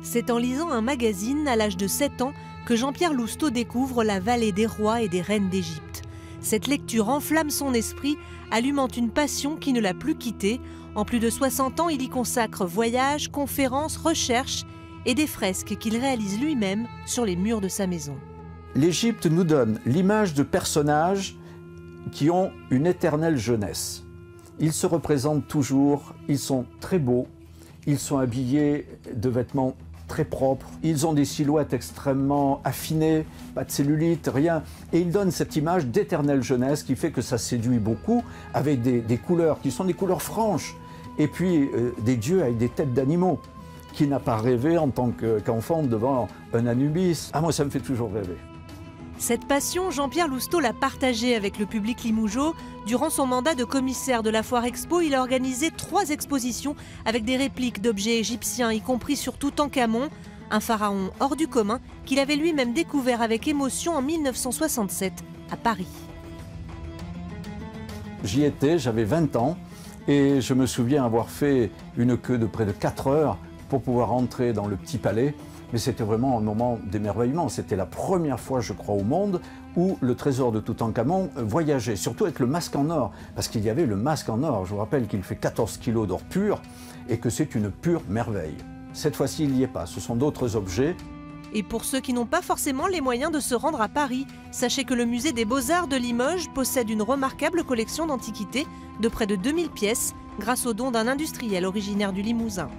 C'est en lisant un magazine à l'âge de 7 ans que Jean-Pierre Lousteau découvre la vallée des rois et des reines d'Égypte. Cette lecture enflamme son esprit, allumant une passion qui ne l'a plus quitté. En plus de 60 ans, il y consacre voyages, conférences, recherches et des fresques qu'il réalise lui-même sur les murs de sa maison. L'Égypte nous donne l'image de personnages qui ont une éternelle jeunesse. Ils se représentent toujours, ils sont très beaux, ils sont habillés de vêtements très propres, ils ont des silhouettes extrêmement affinées, pas de cellulite, rien. Et ils donnent cette image d'éternelle jeunesse qui fait que ça séduit beaucoup, avec des couleurs qui sont des couleurs franches. Et puis des dieux avec des têtes d'animaux. Qui n'a pas rêvé en tant qu'enfant devant un Anubis? Ah, moi, ça me fait toujours rêver. Cette passion, Jean-Pierre Lousteau l'a partagée avec le public limougeaud. Durant son mandat de commissaire de la Foire Expo, il a organisé 3 expositions avec des répliques d'objets égyptiens, y compris sur Toutankhamon, un pharaon hors du commun qu'il avait lui-même découvert avec émotion en 1967 à Paris. J'y étais, j'avais 20 ans et je me souviens avoir fait une queue de près de 4 heures pour pouvoir entrer dans le petit palais. Mais c'était vraiment un moment d'émerveillement. C'était la première fois, je crois, au monde où le trésor de Toutankhamon voyageait, surtout avec le masque en or, parce qu'il y avait le masque en or. Je vous rappelle qu'il fait 14 kilos d'or pur et que c'est une pure merveille. Cette fois-ci, il n'y est pas. Ce sont d'autres objets. Et pour ceux qui n'ont pas forcément les moyens de se rendre à Paris, sachez que le musée des Beaux-Arts de Limoges possède une remarquable collection d'antiquités de près de 2000 pièces grâce aux dons d'un industriel originaire du Limousin.